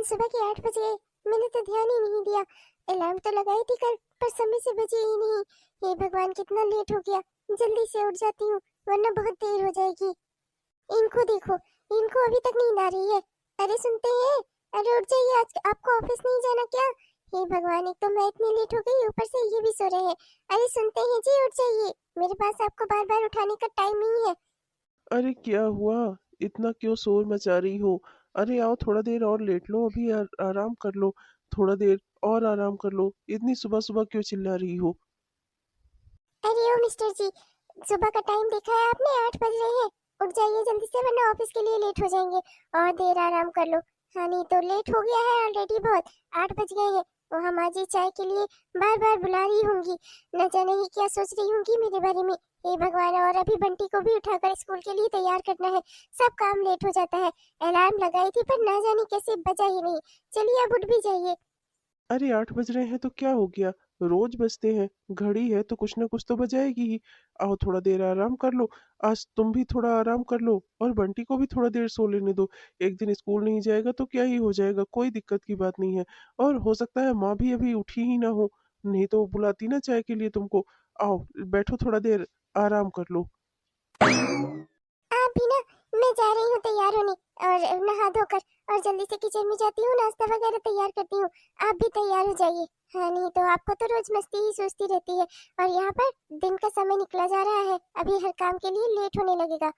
सुबह के 8 बज गए। मैंने तो ध्यान ही नहीं दिया। अलार्म तो लगाई थी कल, पर समय से बजे ही नहीं। हे भगवान, कितना लेट हो गया। जल्दी से उठ जाती हूँ, वरना बहुत देर हो जाएगी। इनको देखो, इनको अभी तक नींद आ रही है। अरे सुनते हैं? अरे उठ जाइए, आज आपको ऑफिस नहीं जाना क्या? हे भगवान, एक तो मैं इतनी लेट हो गई, ऊपर से ये भी सो रहे हैं। अरे सुनते हैं जी, उठ जाइए। मेरे पास आपको बार बार उठाने का टाइम नहीं है। अरे क्या हुआ? इतना क्यों शोर मचा रही हो? अरे आओ, थोड़ा देर और लेट लो, अभी आराम कर लो। थोड़ा देर और आराम कर लो। इतनी सुबह सुबह क्यों चिल्ला रही हो? अरे ओ मिस्टर जी, सुबह का टाइम देखा है आपने? 8 बज रहे हैं। उठ जाइए जल्दी से, वरना ऑफिस के लिए लेट हो जाएंगे। और देर आराम कर लो। हाँ नहीं तो लेट हो गया है ऑलरेडी बहुत। 8 बज गए हैं। वो हम आज ही चाय के लिए बार बार बुला रही होंगी। न जाने ही क्या सोच रही होंगी मेरे बारे में। हे भगवान, और अभी बंटी को भी उठाकर स्कूल के लिए तैयार करना है। सब काम लेट हो जाता है। अलार्म लगाई थी पर ना जाने कैसे बजा ही नहीं। चलिए अब उठ भी जाइए। अरे 8 बज रहे हैं तो क्या हो गया? रोज बजते हैं। घड़ी है तो कुछ ना कुछ तो बजाएगी ही। आओ, थोड़ा देर आराम कर लो। आज तुम भी थोड़ा आराम कर लो और बंटी को भी थोड़ा देर सो लेने दो। एक दिन स्कूल नहीं जाएगा तो क्या ही हो जाएगा, कोई दिक्कत की बात नहीं है। और हो सकता है माँ भी अभी उठी ही ना हो, नहीं तो वो बुलाती ना चाय के लिए तुमको। आओ, बैठो, थोड़ा देर आराम कर लो। आप भी ना। मैं जा रही हूँ तैयार होने, और नहा धोकर, और जल्दी से किचन में जाती हूँ, नाश्ता वगैरह तैयार करती हूँ। आप भी तैयार हो जाइए। हाँ नहीं तो आपको तो रोज मस्ती ही सोचती रहती है। और यहाँ पर दिन का समय निकला जा रहा है, अभी हर काम के लिए लेट होने लगेगा।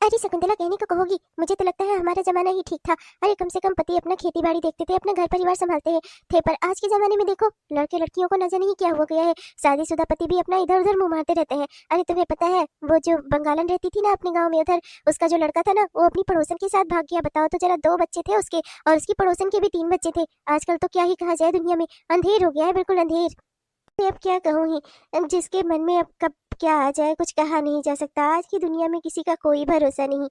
अरे शकुंतला, कहने को कहोगी, मुझे तो लगता है हमारा जमाना ही ठीक था। अरे कम से कम पति अपना खेती बाड़ी देखते थे, अपना घर परिवार संभालते हैं थे। पर आज के जमाने में देखो, लड़के लड़कियों को न जाने ही क्या हुआ गया है। शादीशुदा पति भी अपना इधर उधर मुंह मारते रहते हैं। अरे तुम्हें पता है, वो जो बंगालन रहती थी ना अपने गाँव में उधर, उसका जो लड़का था ना, वो अपनी पड़ोसन के साथ भाग गया। बताओ तो जरा, 2 बच्चे थे उसके, और उसकी पड़ोसन के भी 3 बच्चे थे। आजकल तो क्या ही कहा जाए, दुनिया में अंधेर हो गया है, बिल्कुल अंधेर। अब क्या कहूँ ही, अब जिसके मन में अब कब क्या आ जाए कुछ कहा नहीं जा सकता। आज की दुनिया में किसी का कोई भरोसा नहीं।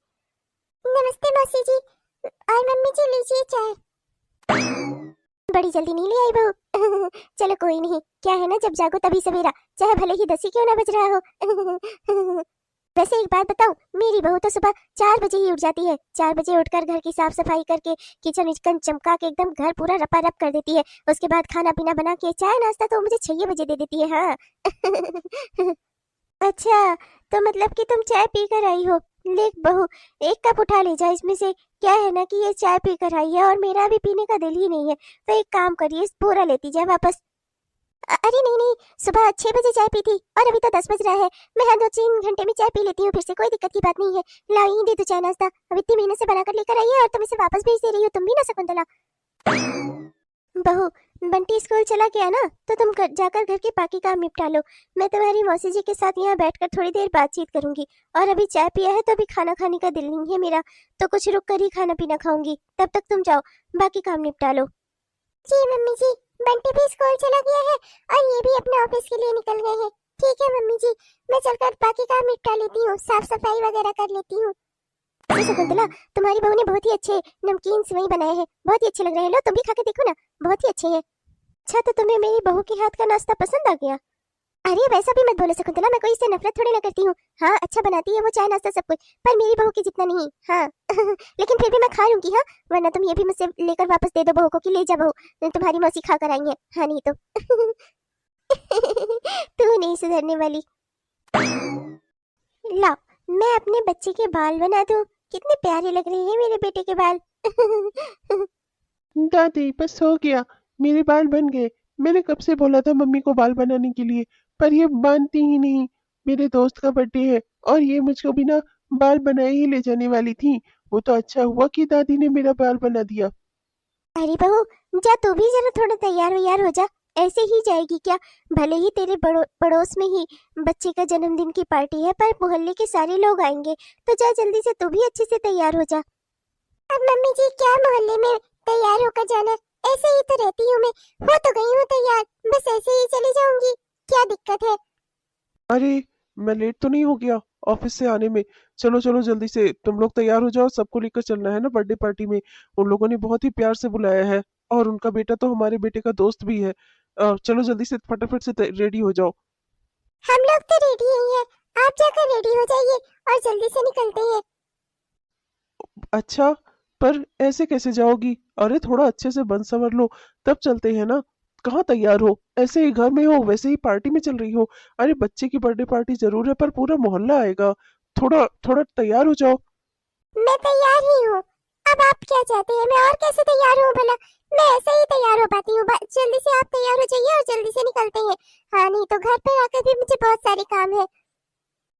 नमस्ते मौसी जी। और मम्मी जी, लीजिए चाय। बड़ी जल्दी नहीं ले आई बहू। चलो कोई नहीं, क्या है ना, जब जागो तभी सवेरा, चाहे भले ही 10 ही क्यों ना बज रहा हो। वैसे एक बात बताऊं, मेरी बहू तो सुबह 4 बजे ही उठ जाती है। 4 बजे उठकर घर की साफ सफाई करके, किचन विचन चमका के एकदम घर पूरा रपा रप कर देती है। उसके बाद खाना पीना बना के, चाय नाश्ता तो मुझे 6 बजे दे देती है। हाँ। अच्छा, तो मतलब कि तुम चाय पी कर आई हो। ले बहू, एक कप उठा ले जा इसमें से। क्या है ना कि ये चाय पी कर आई है और मेरा अभी पीने का दिल ही नहीं है। तो एक काम करिए, इस पूरा लेती जाए वापस। अरे नहीं नहीं, सुबह 6 बजे चाय पी थी, और अभी तो 10 बज रहा है। मैं हर 2-3 घंटे में चाय पी लेती हूँ फिर से, कोई दिक्कत की बात नहीं है। लाओ ही दे दो चाय नाश्ता। अब इतनी मेहनत से बनाकर लेकर आई है और तुम इसे वापस भेज दे रही हो, तुम भी ना शकुंतला। बहू, बंटी स्कूल चला गया ना, तो तुम जाकर घर के बाकी काम निपटा लो। मैं तुम्हारी मौसी जी के साथ यहाँ बैठकर थोड़ी देर बातचीत करूंगी। और अभी चाय पिया है तो अभी खाना खाने का दिल नहीं है मेरा, तो कुछ रुक कर ही खाना पीना खाऊंगी। तब तक तुम जाओ, बाकी काम निपटा लो। जी मम्मी जी, बंटी भी स्कूल चला गया है, और ये भी अपने ऑफिस के लिए निकल गए हैं। ठीक है मम्मी जी, मैं चलकर बाकी काम निपटा लेती हूँ, साफ सफाई वगैरह कर लेती हूँ। अरे शकुंतला, तुम्हारी बहू ने बहुत ही अच्छे नमकीन सेवई बनाए हैं, बहुत ही अच्छे लग रहे हैं। लो तुम भी खा के देखो ना, बहुत ही अच्छे हैं। अच्छा, तो तुम्हें मेरी बहू के हाथ का नाश्ता पसंद आ गया? अरे वैसा भी मत बोलो शकुंतला, मैं कोई इससे नफरत थोड़ी ना करती हूँ। हाँ, अच्छा बनाती है वो चाय नाश्ता सब कुछ, पर मेरी बहू की जितना नहीं। हाँ। लेकिन फिर भी मैं खा लूंगी। हाँ, वरना तुम ये भी मुझसे लेकर वापस दे दो बहू को, कि ले जा बहू, तुम्हारी मौसी खा कर आई है। हाँ नहीं तो। तू नहीं सुधरने वाली। लाओ, मैं अपने बच्चे के बाल बना दूं। कितने प्यारे लग रहे हैं मेरे बेटे के बाल। दादी, बस हो गया। मेरे बाल बन गए। मैंने कब से बोला था मम्मी को बाल बनाने के लिए, पर ये मानती ही नहीं। मेरे दोस्त का बर्थडे है और ये मुझको बिना बाल बनाए ही ले जाने वाली थी। वो तो अच्छा हुआ कि दादी ने मेरा बाल बना दिया। अरे बहू, जा तू भी जरा थोड़ा तैयार व्यार हो जा। ऐसे ही जाएगी क्या? भले ही तेरे पड़ोस में ही बच्चे का जन्मदिन की पार्टी है, पर मोहल्ले के सारे लोग आएंगे। तो जा जल्दी से तू भी अच्छे से तैयार हो जा। अब मम्मी जी, क्या मोहल्ले में तैयार होकर जाना? ऐसे ही तो रहती हूँ मैं। हो तो गई हूँ तैयार, बस ऐसे ही चली जाऊंगी। क्या दिक्कत है? अरे, मैं लेट तो नहीं हो गया ऑफिस से आने में? चलो चलो, जल्दी से तुम लोग तैयार हो जाओ, सबको लेकर चलना है ना बर्थडे पार्टी में। उन लोगों ने बहुत ही प्यार से बुलाया है, और उनका बेटा तो हमारे बेटे का दोस्त भी है। चलो जल्दी से फटाफट से रेडी हो जाओ। हम लोग तो रेडी ही हैं। आप जाकर रेडी हो जाइए और जल्दी से निकलते हैं। अच्छा, पर ऐसे कैसे जाओगी? अरे थोड़ा अच्छे से बन संवर लो, तब चलते हैं ना। कहाँ तैयार हो? ऐसे ही घर में हो, वैसे ही पार्टी में चल रही हो? अरे बच्चे की बर्थडे पार्टी जरूर है, पर पूरा मोहल्ला आएगा। थोड़ा थोड़ा तैयार हो जाओ। मैं तैयार ही हूँ। अब आप क्या चाहते हैं, मैं और कैसे तैयार हूँ भला? मैं ऐसे ही तैयार हो पाती हूँ। जल्दी से आप तैयार हो जाइए और जल्दी से निकलते हैं। हाँ, नहीं तो घर पे आकर भी मुझे बहुत सारे काम है।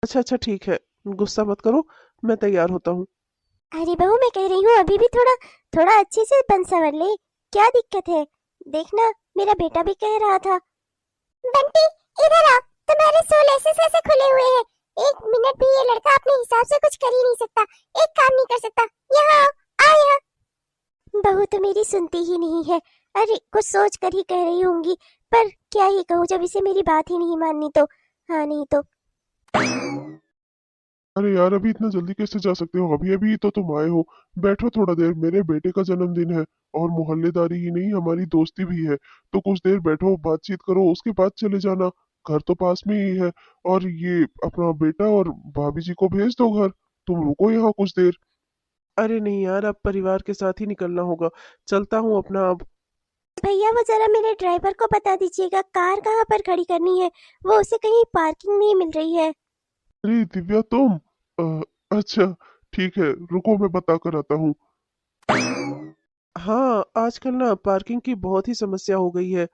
अच्छा अच्छा ठीक है, गुस्सा मत करो, मैं तैयार होता हूँ। अरे बहू, मैं कह रही हूँ अभी भी थोड़ा थोड़ा अच्छे से बन संवर ले। क्या दिक्कत है? देखना, मेरा बेटा भी कह रहा था। बंटी, इधर आ। तुम्हारे सोल ऐसे ऐसे खुले हुए हैं। एक मिनट भी ये लड़का अपने हिसाब से कुछ कर ही नहीं सकता। एक काम नहीं कर सकता। यहाँ आओ, आ यहाँ। बहू तो मेरी सुनती ही नहीं है। अरे कुछ सोच कर ही कह रही होंगी, पर क्या ही कहूँ जब इसे मेरी बात ही नहीं माननी तो। हाँ, नहीं तो। अरे यार, अभी इतना जल्दी कैसे जा सकते हो? अभी अभी तो तुम आए हो। बैठो थोड़ा देर, मेरे बेटे का जन्मदिन है। और मोहल्लेदारी ही नहीं, हमारी दोस्ती भी है। तो कुछ देर बैठो, बातचीत करो, उसके बाद चले जाना। घर तो पास में ही है। और ये अपना बेटा और भाभी जी को भेज दो घर। तुम रुको यहाँ कुछ देर। अरे नहीं यार, अब परिवार के साथ ही निकलना होगा। चलता हूँ अपना अब। भैया, वो जरा मेरे ड्राइवर को बता दीजिएगा कार कहाँ पर खड़ी करनी है। वो उसे कहीं पार्किंग नहीं मिल रही है। अरे दिव्या, तुम? अच्छा, ठीक है, रुको मैं बता कर आता हूँ। हाँ, आजकल ना पार्किंग की बहुत ही समस्या हो गई है।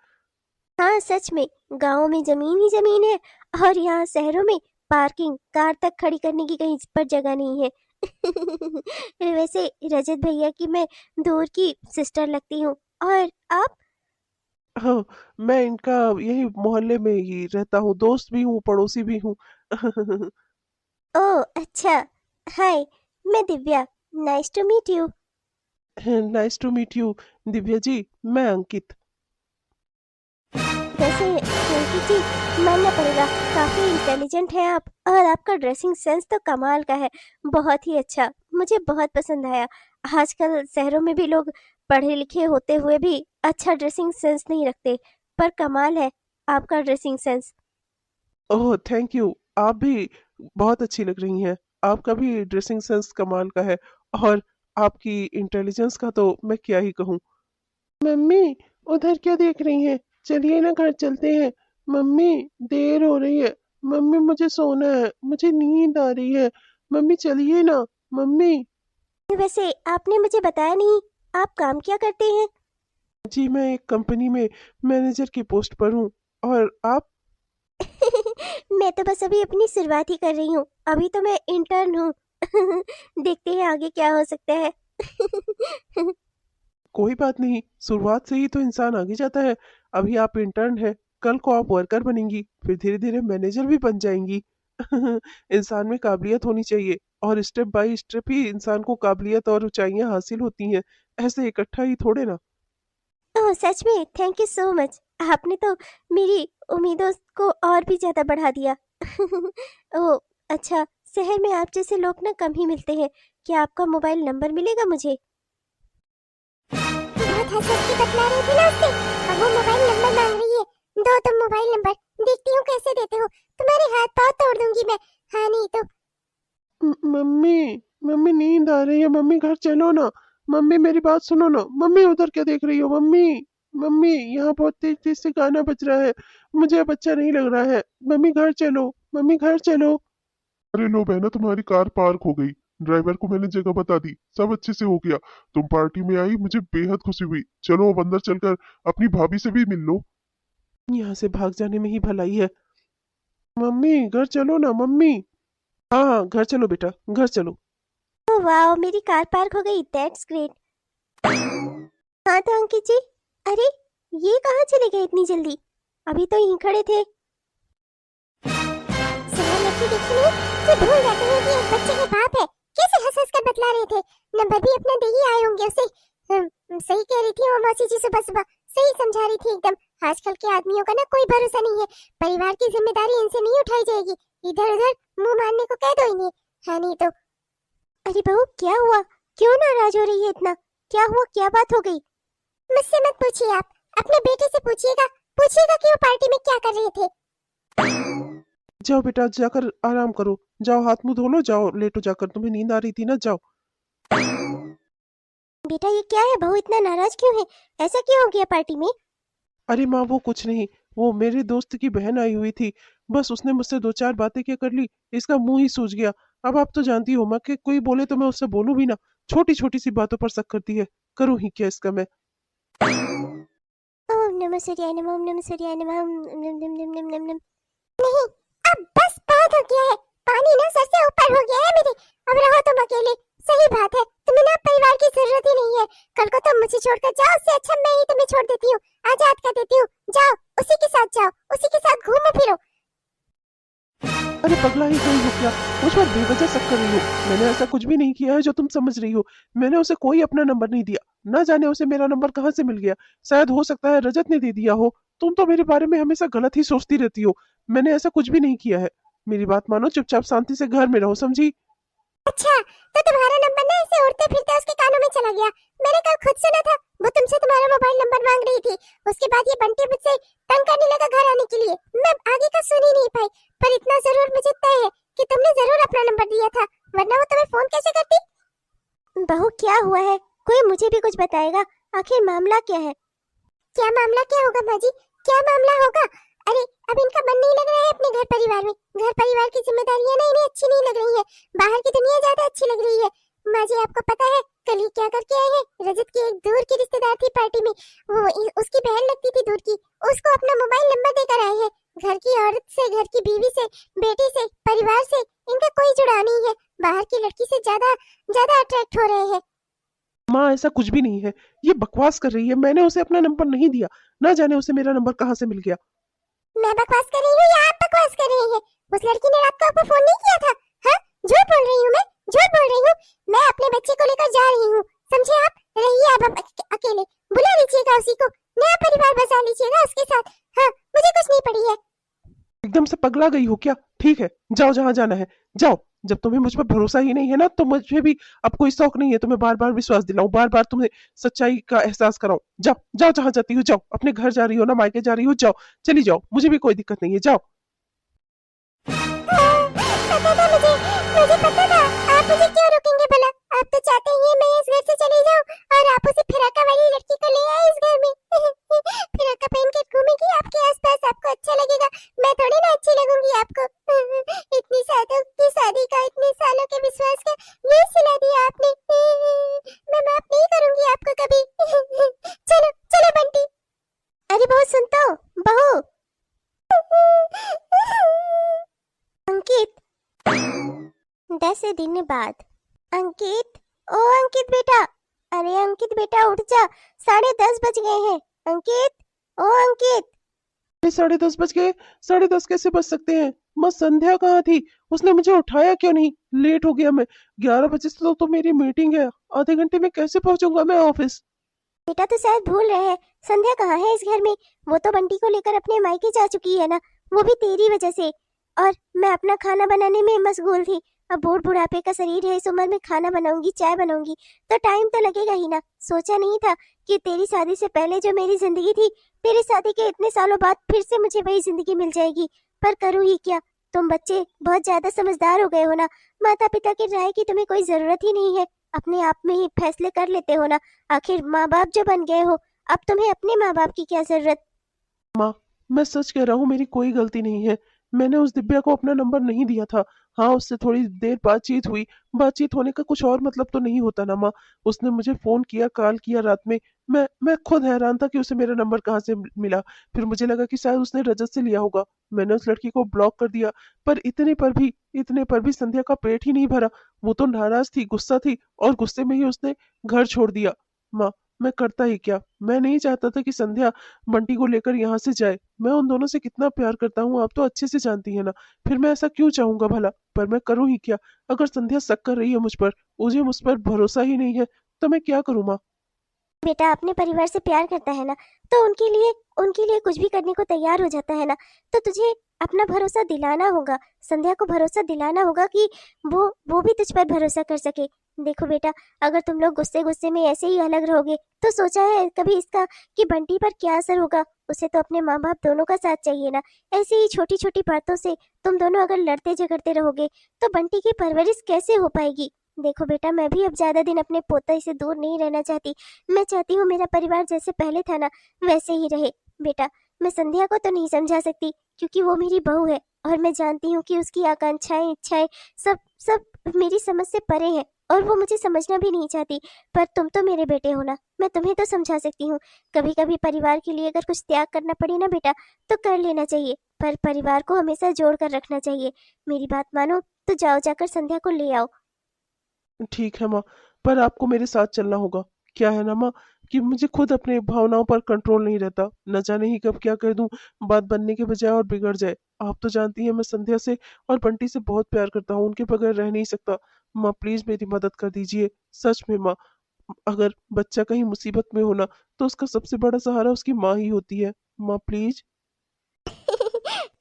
हाँ, सच में। गांव में जमीन ही जमीन है, और यहाँ शहरों में पार्किंग कार तक खड़ी करने की कहीं पर जगह नहीं है। वैसे रजत भैया की मैं दूर की सिस्टर लगती हूँ। और आप? हाँ, मैं इनका यही मोहल्ले में ही रहता हूँ, दोस्त भी हूँ, पड़ोसी भी हूँ। ओह अच्छा। हाय, मैं Divya. Nice to meet you. Nice to meet you Divya ji, मैं अंकित। वैसे अंकित जी, मानना पड़ेगा, काफी इंटेलिजेंट है आप, और आपका ड्रेसिंग सेंस तो कमाल का है। बहुत ही अच्छा, मुझे बहुत पसंद आया। आजकल शहरों में भी लोग पढ़े लिखे होते हुए भी अच्छा ड्रेसिंग सेंस नहीं रखते, पर कमाल है आपका dressing sense. Oh thank you, आप भी बहुत अच्छी लग रही हैं। आपका भी ड्रेसिंग सेंस कमाल का है। और आपकी इंटेलिजेंस का तो मैं क्या ही कहूँ। मम्मी, उधर क्या देख रही हैं? चलिए ना घर चलते हैं। मम्मी, देर हो रही है। मम्मी मुझे सोना है, मुझे नींद आ रही है। मम्मी चलिए ना। मम्मी। वैसे आपने मुझे बताया नहीं, आप काम क्या करते हैं? जी मैं एक कंपनी में मैनेजर की पोस्ट पर हूँ। और आप? मैं तो बस अभी अपनी शुरुआत ही कर रही हूँ। अभी तो मैं इंटर्न हूँ। देखते हैं आगे क्या हो सकता है। कोई बात नहीं, शुरुआत से ही तो इंसान आगे जाता है। अभी आप इंटर्न हैं, कल को आप वर्कर बनेंगी, फिर धीरे धीरे मैनेजर भी बन जाएंगी। इंसान में काबिलियत होनी चाहिए, और स्टेप बाय स्टेप ही इंसान को काबिलियत और ऊंचाइयां हासिल होती हैं। ऐसे इकट्ठा ही थोड़े ना। ओह सच में, थैंक यू सो मच। आपने तो मेरी उम्मीदों को और भी ज्यादा बढ़ा दिया। ओह अच्छा, शहर में आप जैसे लोग ना कम ही मिलते हैं। क्या आपका मोबाइल नंबर मिलेगा मुझे? बहुत हंस हंस के बतला रही थी ना उससे, अब वो मोबाइल नंबर मांग रही है। दो तुम मोबाइल नंबर, देखती हूँ कैसे देते हो। तुम्हारे हाथ पाँव तोड़ दूंगी मैं। हाँ, नहीं तो। मम्मी, मम्मी नींद आ रही है, मम्मी घर चलो ना। मम्मी मेरी बात सुनो ना। मम्मी उधर क्या देख रही हो? मम्मी, मम्मी यहाँ बहुत तेज तेज से गाना बज रहा है, मुझे अब अच्छा नहीं लग रहा है। मम्मी घर चलो, मम्मी घर चलो। अरे लो बहना, तुम्हारी कार पार्क हो गई। ड्राइवर को मैंने जगह बता दी, सब अच्छे से हो गया। तुम पार्टी में आई, मुझे बेहद खुशी हुई। चलो अब अंदर चलकर अपनी भाभी से भी मिल लो। यहाँ से भाग जाने में ही भलाई है। मम्मी घर चलो ना मम्मी। हाँ हाँ घर चलो बेटा, घर चलो। ओह वाह, मेरी कार पार्क हो गई, दैट्स ग्रेट। हाँ तो अंकित जी, अरे ये कहाँ चले गए इतनी जल्दी? अभी तो यहीं खड़े थे। सुबह लड़की देखी नहीं, कि भूल जाते हैं कि एक बच्चे के बाप है। कैसे हंस हंस कर बतला रहे थे। नंबर भी अपना दे ही आए होंगे उसे। सही कह रही थी वो मौसी जी सुबह सुबह। सही समझा रही थी एकदम। आजकल के आदमियों का ना कोई भरोसा नहीं है। परिवार की जिम्मेदारी इनसे नहीं उठाई जाएगी। इधर उधर मुंह मारने को कह दो इन्हें। हाँ, नहीं तो। अरे बहू, क्या हुआ? क्यों नाराज हो रही है इतना? क्या हुआ, क्या बात हो गई? मुझसे मत पूछिए आप, अपने बेटे से पूछिएगा। पूछिएगा कि वो पार्टी में क्या कर रहे थे। जाओ बेटा, जाकर आराम करो। जाओ हाथ मुंह धो लो, जाओ लेटो जाकर, तुम्हें नींद आ रही थी ना, जाओ। बेटा ये क्या है, बहू इतना नाराज क्यों है? ऐसा क्या हो गया पार्टी में? अरे माँ वो कुछ नहीं, वो मेरे दोस्त की बहन आई हुई थी, बस उसने मुझसे दो चार बातें क्या कर ली, इसका मुंह ही सूज गया। अब आप तो जानती हो माँ कि कोई बोले तो मैं उससे बोलूं भी ना, छोटी छोटी सी बातों पर शक करती है, करूँ ही क्या इसका मैं। ओम नमः सूर्याय नमः, ओम नमः सूर्याय नमः, ओम नम नम नम नम नम नम। नहीं, अब बस बहुत हो गया है। पानी ना सर से ऊपर हो गया है मेरे। अब रहो तुम अकेले। सही बात है, तुम्हें ना परिवार की जरूरत ही नहीं है। कल को तुम मुझे छोड़कर जाओ, उससे अच्छा मैं ही तुम्हें छोड़ देती हूँ, आजाद कर देती हूँ। जाओ, उसी के साथ जाओ, उसी के साथ घूमो फिरो। अरे पगला ही गई हो क्या, मुझ पर बेवजह शक कर रही हो? मैंने ऐसा कुछ भी नहीं किया है जो तुम समझ रही हो। मैंने उसे कोई अपना नंबर नहीं दिया, ना जाने उसे मेरा नंबर कहाँ से मिल गया। शायद हो सकता है रजत ने दे दिया हो। तुम तो मेरे बारे में हमेशा गलत ही सोचती रहती हो। मैंने ऐसा कुछ भी नहीं किया है। मेरी बात मानो, चुपचाप शांति से घर में रहो, समझी? अच्छा, तो तुम्हारा नंबर ना ऐसे उड़ते फिरते उसके कानों में चला गया। मैंने कल खुद सुना था, वो तुमसे तुम्हारा मोबाइल नंबर मांग रही थी। उसके बाद ये बंटी मुझसे तंग करने लगा घर आने के लिए। मैं आगे का सुन ही नहीं पाई, पर इतना जरूर मुझे तय है कि तुमने जरूर अपना नंबर दिया था, वरना वो तुम्हें फोन कैसे करती? बहू क्या हुआ है? कोई मुझे भी कुछ बताएगा, आखिर मामला क्या है? क्या मामला क्या होगा माँ जी? क्या मामला होगा? अरे अब इनका मन नहीं लग रहा है अपने घर परिवार में। घर परिवार की जिम्मेदारियां ना इन्हें अच्छी नहीं लग रही है, बाहर की दुनिया ज्यादा अच्छी लग रही है। माँ जी आपको पता है कल ही क्या करके आए हैं? रजत की एक दूर की रिश्तेदार थी पार्टी में, उसकी बहन लगती थी दूर की, उसको अपना मोबाइल नंबर देकर आए हैं। घर की औरत से, घर की बीवी से, बेटी से, परिवार से इनका कोई जुड़ाव नहीं है। बाहर की लड़की से ज्यादा ज्यादा अट्रैक्ट हो रहे हैं। माँ ऐसा कुछ भी नहीं है, ये बकवास कर रही है। मैंने उसे अपना नंबर नहीं दिया, ना जाने उसे मेरा नंबर कहाँ से मिल गया। मैं बकवास कर रही हूँ या आप बकवास कर रहे हैं? उस लड़की ने रात को आपको फोन नहीं किया था? हाँ, झूठ बोल रही हूँ मैं, झूठ बोल रही हूँ। मैं अपने बच्चे को लेकर जा रही हूँ, समझे आप? रहिए अब अकेले, बुला लीजिएगा उसी को, नया परिवार बसा लीजिएगा उसके साथ। हाँ, मुझे कुछ नहीं पड़ी है। एकदम से पगला गई हो क्या? ठीक है, जाओ जहां जाना है, जाओ। जब तुम्हें मुझ पर भरोसा ही नहीं है ना, तो मुझे भी अब कोई शौक नहीं है तुम्हें बार बार विश्वास दिलाऊं, बार बार तुम्हें सच्चाई का एहसास कराऊं। जाओ जाओ, जहां जाती हो जाओ, अपने घर जा रही हो ना मायके जा रही हो, जाओ, चली जाओ, मुझे भी कोई दिक्कत नहीं है, जाओ। पता था मुझे पता था। आप मुझे क्यों रोकेंगे भला? आप तो चाहते ही हैं मैं इस घर से चली जाऊं और आप उसे फिराका वाली लड़की को ले आए इस घर में। फिराका पहन के घूमेगी आपके आसपास, आपको अच्छा लगेगा? मैं थोड़ी ना अच्छी लगूंगी आपको। इतनी सालों की शादी का, इतने सालों के विश्वास का ये सिला दिया आपने। मैं माफ नहीं करूंगी आपको कभी। चलो चलो बंटी। अरे बहू सुन तो, बहू। अंकित, 10 दिन बाद। अंकित, ओ अंकित बेटा, अरे अंकित बेटा उठ जा, 10:30 बज गए हैं। अंकित, ओ अंकित। अरे 10:30 बज गए? 10:30 कैसे बज सकते हैं? माँ संध्या कहाँ थी? उसने मुझे उठाया क्यों नहीं? लेट हो गया मैं, 11 बजे से तो मेरी मीटिंग है, आधे घंटे में कैसे पहुंचूंगा मैं ऑफिस? बेटा तो शायद भूल रहे हैं, संध्या कहाँ है इस घर में? वो तो बंटी को लेकर अपने मायके जा चुकी है ना, वो भी तेरी वजह से। और मैं अपना खाना बनाने में मशगूल थी। अब बूढ़ बुढ़ापे का शरीर है, इस उम्र में खाना बनाऊंगी, चाय बनाऊंगी, तो टाइम तो लगेगा ही ना। सोचा नहीं था कि तेरी शादी से पहले जो मेरी जिंदगी थी, तेरी शादी के इतने सालों बाद फिर से मुझे वही जिंदगी मिल जाएगी। पर करूँ ही क्या? तुम बच्चे बहुत ज्यादा समझदार हो गए हो ना, माता पिता की राय की तुम्हें कोई जरूरत ही नहीं है, अपने आप में ही फैसले कर लेते हो ना। आखिर माँ बाप जो बन गए हो, अब तुम्हें अपने माँ बाप की क्या जरूरत? माँ, मैं सच कह रहा हूँ, मेरी कोई गलती नहीं है। मैंने उस दिव्या को अपना नंबर नहीं दिया था। हाँ, उससे थोड़ी देर बातचीत हुई, बातचीत होने का कुछ और मतलब तो नहीं होता ना माँ। उसने मुझे फोन किया, कॉल किया रात में। मैं खुद हैरान था कि उसे मेरा नंबर कहाँ से मिला। फिर मुझे लगा कि शायद उसने रजत से लिया होगा। मैंने उस लड़की को ब्लॉक कर दिया, पर इतने पर भी संध्या का पेट ही नहीं भरा। वो तो नाराज थी, गुस्सा थी, और गुस्से में ही उसने घर छोड़ दिया। माँ, मैं करता ही क्या? मैं नहीं चाहता था कि संध्या बंटी को लेकर यहाँ से जाए। मैं उन दोनों से कितना प्यार करता हूँ, आप तो अच्छे से जानती है ना। फिर मैं ऐसा क्यों चाहूंगा भला? पर मैं करूँ ही क्या? अगर संध्या शक कर रही है मुझ पर, मुझ पर भरोसा ही नहीं है, तो मैं क्या करूँ माँ? बेटा अपने परिवार से प्यार करता है ना, तो उनके लिए कुछ भी करने को तैयार हो जाता है ना। तो तुझे अपना भरोसा दिलाना होगा, संध्या को भरोसा दिलाना होगा कि वो भी तुझ पर भरोसा कर सके। देखो बेटा, अगर तुम लोग गुस्से गुस्से में ऐसे ही अलग रहोगे, तो सोचा है कभी इसका कि बंटी पर क्या असर होगा? उसे तो अपने माँ बाप दोनों का साथ चाहिए ना। ऐसे ही छोटी छोटी बातों से तुम दोनों अगर लड़ते झगड़ते रहोगे, तो बंटी की परवरिश कैसे हो पाएगी? देखो बेटा, मैं भी अब ज्यादा दिन अपने पोते से दूर नहीं रहना चाहती। मैं चाहती हूँ मेरा परिवार जैसे पहले था ना, वैसे ही रहे। बेटा, मैं संध्या को तो नहीं समझा सकती, क्योंकि वो मेरी बहू है और मैं जानती हूँ कि उसकी आकांक्षाएं, इच्छाएं सब सब मेरी समझ से परे हैं, और वो मुझे समझना भी नहीं चाहती। पर तुम तो मेरे बेटे हो ना, मैं तुम्हें तो समझा सकती हूँ। कभी कभी परिवार के लिए अगर कुछ त्याग करना पड़े ना बेटा, तो कर लेना चाहिए, पर परिवार को हमेशा जोड़ कर रखना चाहिए। मेरी बात मानो, तो जाओ, जाकर संध्या को ले आओ। ठीक है माँ, पर आपको मेरे साथ चलना होगा। क्या है ना माँ, कि मुझे खुद अपने भावनाओं पर कंट्रोल नहीं रहता। न जाने ही कब क्या कह दूं, बात बनने के बजाय और बिगड़ जाए। आप तो जानती हैं मैं संध्या से और बंटी से बहुत प्यार करता हूँ, उनके बगैर रह नहीं सकता। माँ प्लीज मेरी मदद कर दीजिए, सच में माँ। अगर बच्चा कहीं मुसीबत में हो ना, तो उसका सबसे बड़ा सहारा उसकी माँ ही होती है। माँ प्लीज।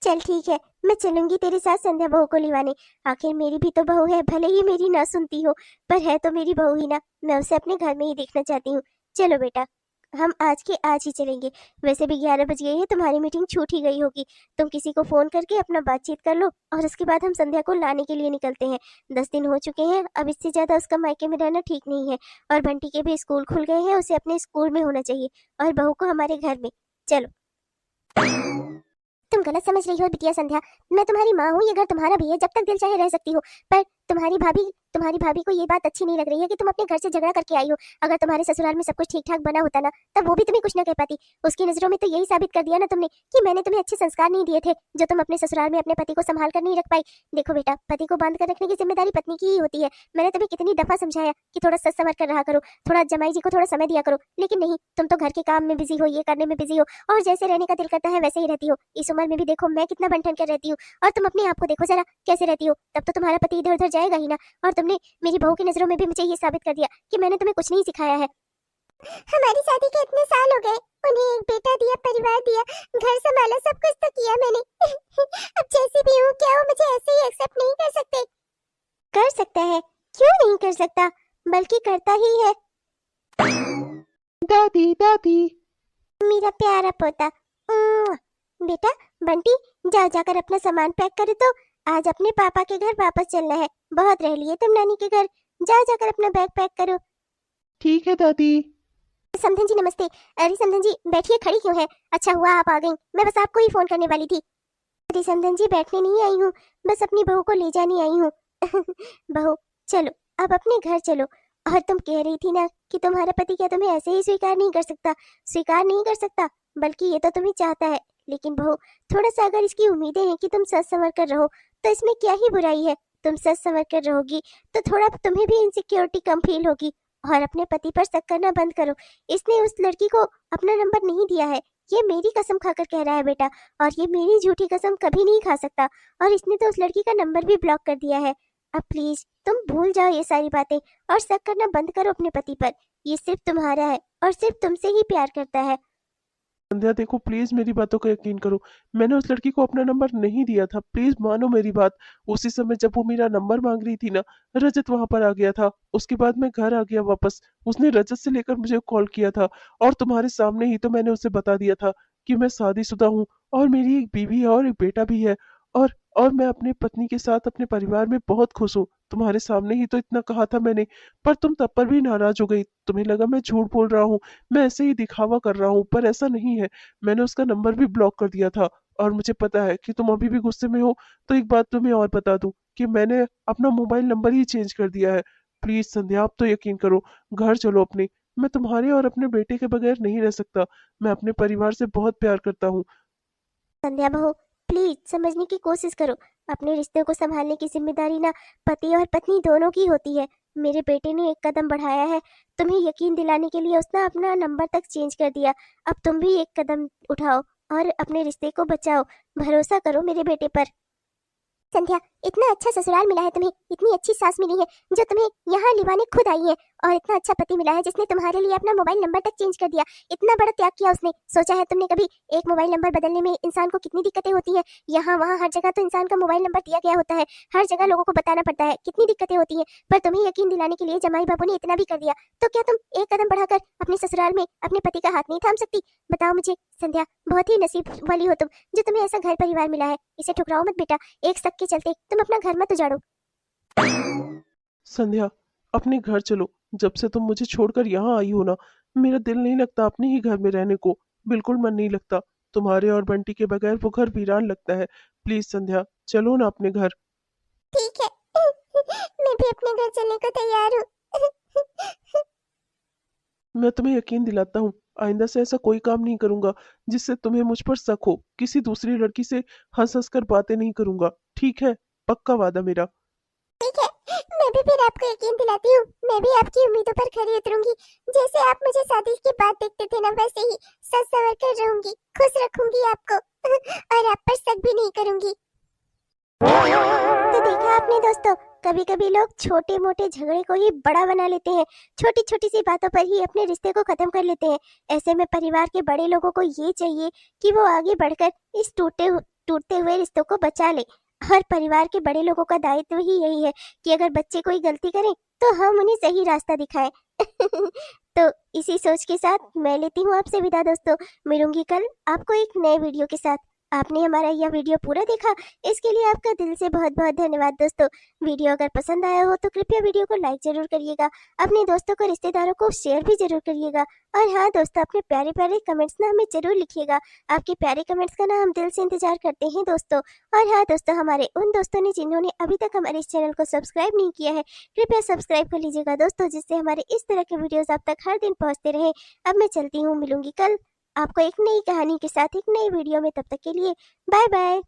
चल ठीक है, मैं चलूंगी तेरे साथ संध्या बहू को लिवाने। आखिर मेरी भी तो बहू है, भले ही मेरी ना सुनती हो, पर है तो मेरी बहू ही ना। मैं उसे अपने घर में ही देखना चाहती हूँ। चलो बेटा, हम आज के आज ही चलेंगे। वैसे भी 11 बज गए हैं, तुम्हारी मीटिंग छूट ही गई होगी। तुम किसी को फोन करके अपना बातचीत कर लो, और उसके बाद हम संध्या को लाने के लिए निकलते हैं। 10 दिन हो चुके हैं, अब इससे ज्यादा उसका मायके में रहना ठीक नहीं है। और बंटी के भी स्कूल खुल गए हैं, उसे अपने स्कूल में होना चाहिए, और बहू को हमारे घर में। चलो। तुम गलत समझ रही हो बिटिया संध्या। मैं तुम्हारी माँ हूँ, ये घर तुम्हारा भी है, जब तक दिल चाहे रह सकती हो। पर तुम्हारी भाभी को ये बात अच्छी नहीं लग रही है कि तुम अपने घर से झगड़ा करके आई हो। अगर तुम्हारे ससुराल में सब कुछ ठीक ठाक बना होता ना, तब वो भी तुम्हें कुछ ना कह पाती। उसकी नजरों में तो यही साबित कर दिया ना तुमने, कि मैंने तुम्हें अच्छे संस्कार नहीं दिए थे, जो तुम अपने ससुराल में अपने पति को संभाल कर नहीं रख पाई। देखो बेटा, पति को बांध कर रखने की जिम्मेदारी पत्नी की ही होती है। मैंने तुम्हें कितनी दफा समझाया कि थोड़ा सच संवर कर रहा करो, थोड़ा जमाई जी को थोड़ा समय दिया करो, लेकिन नहीं, तुम तो घर के काम में बिजी हो, ये करने में बिजी हो, और जैसे रहने का दिल करता है वैसे ही रहती हो। इस उम्र में भी देखो मैं कितना बन कर रहती हूँ, और तुम अपने आप को देखो जरा, कैसे रहती हो। तब तो तुम्हारा पति इधर उधर जाएगा ही ना। और तुमने मेरी बहू की नजरों में भी मुझे ये साबित कर दिया कि मैंने तुम्हें कुछ नहीं सिखाया है। हमारी शादी के इतने साल हो गए, उन्हें एक बेटा दिया, परिवार दिया, घर संभाला, सब कुछ तो किया मैंने। अब जैसी भी हूँ, क्या वो मुझे ऐसे ही एक्सेप्ट नहीं कर सकते? कर सकता है, क्यों नहीं कर सकता, बल्कि करता ही है। दादी दादी। मेरा प्यारा पोता। उम्म, बेटा, बंटी, जा जाकर अपना सामान पैक करे तो, आज अपने पापा के घर वापस चलना है। बहुत रह लिए तुम नानी के घर, जा जाकर अपना बैग पैक करो। ठीक है दादी। समधन जी नमस्ते। अरे समधन जी बैठिए, खड़ी क्यों है? अच्छा हुआ आप आ गई, मैं बस आपको ही फोन करने वाली थी। अरे समधन जी बैठने नहीं आई हूँ, बस अपनी बहू को ले जाने आई हूँ। बहू, चलो, अब अपने घर चलो। और तुम कह रही थी ना कि तुम्हारा पति क्या तुम्हें ऐसे ही स्वीकार नहीं कर सकता? स्वीकार नहीं कर सकता, बल्कि ये तो तुम्हें चाहता है। लेकिन बहू, थोड़ा सा अगर इसकी उम्मीदें हैं कि तुम सच संवर कर रहो, तो इसमें क्या ही बुराई है? तुम सच संवर कर रहोगी तो थोड़ा तुम्हें भी इनसिक्योरिटी कम फील होगी। और अपने पति पर शक करना बंद करो। इसने उस लड़की को अपना नंबर नहीं दिया है, ये मेरी कसम खाकर कह रहा है बेटा, और ये मेरी झूठी कसम कभी नहीं खा सकता। और इसने तो उस लड़की का नंबर भी ब्लॉक कर दिया है। अब प्लीज तुम भूल जाओ ये सारी बातें, और शक करना बंद करो अपने पति पर। ये सिर्फ तुम्हारा है, और सिर्फ तुमसे ही प्यार करता है। संध्या देखो, प्लीज मेरी बातों का यकीन करो। मैंने उस लड़की को अपना नंबर नहीं दिया था, प्लीज मानो मेरी बात। उसी समय जब वो मेरा नंबर मांग रही थी ना, रजत वहां पर आ गया था। उसके बाद मैं घर आ गया वापस। उसने रजत से लेकर मुझे कॉल किया था, और तुम्हारे सामने ही तो मैंने उसे बता दिया था कि मैं शादीशुदा हूँ, और मेरी एक बीवी है और एक बेटा भी है। और मैं अपनी पत्नी के साथ अपने परिवार में बहुत खुश हूँ। तुम्हारे सामने ही तो इतना कहा था मैंने, पर तुम तब पर भी नाराज हो गई। तुम्हें लगा मैं झूठ बोल रहा हूँ, मैं ऐसे ही दिखावा कर रहा हूँ, पर ऐसा नहीं है। मैंने उसका नंबर भी ब्लॉक कर दिया था। और मुझे पता है कि तुम अभी भी गुस्से में हो, तो एक बात तुम्हें और बता दूं कि मैंने अपना मोबाइल नंबर ही चेंज कर दिया है। प्लीज संध्या, आप तो यकीन करो। घर चलो अपने। मैं तुम्हारे और अपने बेटे के बगैर नहीं रह सकता। मैं अपने परिवार से बहुत प्यार करता हूँ। संध्या बहू, प्लीज समझने की कोशिश करो। अपने रिश्ते को संभालने की जिम्मेदारी ना पति और पत्नी दोनों की होती है। मेरे बेटे ने एक कदम बढ़ाया है, तुम्हें यकीन दिलाने के लिए उसने अपना नंबर तक चेंज कर दिया। अब तुम भी एक कदम उठाओ, और अपने रिश्ते को बचाओ। भरोसा करो मेरे बेटे पर। संध्या, इतना अच्छा ससुराल मिला है तुम्हें, इतनी अच्छी सास मिली है जो तुम्हें यहाँ लिवाने खुद आई है, और इतना अच्छा पति मिला है जिसने तुम्हारे लिए अपना मोबाइल नंबर तक चेंज कर दिया। इतना बड़ा त्याग किया उसने। सोचा है तुमने कभी एक मोबाइल नंबर बदलने में इंसान को कितनी दिक्कतें होती है? यहाँ वहाँ हर जगह तो इंसान का मोबाइल नंबर दिया गया होता है, हर जगह लोगों को बताना पड़ता है, कितनी दिक्कतें होती है। पर तुम्हें यकीन दिलाने के लिए जमाई बाबू ने इतना भी कर दिया, तो क्या तुम एक कदम बढ़ाकर अपने ससुराल में अपने पति का हाथ नहीं थाम सकती? बताओ मुझे संध्या, बहुत ही नसीब वाली हो तुम, जो तुम्हें ऐसा घर परिवार मिला है। इसे ठुकराओ मत बेटा, एक शक के चलते तुम अपना घर मत उजाड़ो। संध्या, अपने घर चलो। जब से तुम मुझे छोड़कर यहाँ आई हो ना, मेरा दिल नहीं लगता अपने ही घर में रहने को। बिल्कुल मन नहीं लगता। तुम्हारे और बंटी के बगैर वो घर वीरान लगता है। प्लीज संध्या, चलो ना अपने घर। ठीक है। मैं भी अपने घर चलने को तैयार हूँ। मैं तुम्हें यकीन दिलाता हूँ, आइंदा से ऐसा कोई काम नहीं करूंगा जिससे तुम्हें मुझ पर शक हो। किसी दूसरी लड़की से हंस हंस कर बातें नहीं करूंगा, ठीक है? पक्का वादा मेरा। ठीक है, मैं भी फिर आपको यकीन दिलाती हूँ। मैं भी आपकी उम्मीदों पर खरी उतरूंगी। जैसे आप मुझे शादी के बाद देखते थे ना, वैसे ही सच संवर कर रहूंगी, खुश रखूंगी आपको। और आप पर शक भी नहीं करूंगी। तो देखा आपने दोस्तों, कभी कभी लोग छोटे मोटे झगड़े को ही बड़ा बना लेते हैं। छोटी छोटी सी बातों पर ही अपने रिश्ते को खत्म कर लेते हैं। ऐसे में परिवार के बड़े लोगों को ये चाहिए कि वो आगे बढ़कर इस टूटते हुए रिश्तों को बचा ले। और परिवार के बड़े लोगों का दायित्व ही यही है कि अगर बच्चे कोई गलती करें तो हम उन्हें सही रास्ता दिखाएं। तो इसी सोच के साथ मैं लेती हूँ आपसे विदा दोस्तों। मिलूंगी कल आपको एक नए वीडियो के साथ। आपने हमारा यह वीडियो पूरा देखा, इसके लिए आपका दिल से बहुत बहुत धन्यवाद दोस्तों। वीडियो अगर पसंद आया हो तो कृपया वीडियो को लाइक जरूर करिएगा। अपने दोस्तों को, रिश्तेदारों को शेयर भी जरूर करिएगा। और हाँ दोस्तों, अपने प्यारे प्यारे कमेंट्स ना हमें जरूर लिखिएगा। आपके प्यारे कमेंट्स का ना हम दिल से इंतजार करते हैं दोस्तों। और हाँ दोस्तों, हमारे उन दोस्तों ने जिन्होंने अभी तक हमारे इस चैनल को सब्सक्राइब नहीं किया है, कृपया सब्सक्राइब कर लीजिएगा दोस्तों, जिससे हमारे इस तरह के वीडियोस आप तक हर दिन पहुंचते रहे। अब मैं चलती हूँ, मिलूंगी कल आपको एक नई कहानी के साथ एक नई वीडियो में। तब तक के लिए बाय बाय।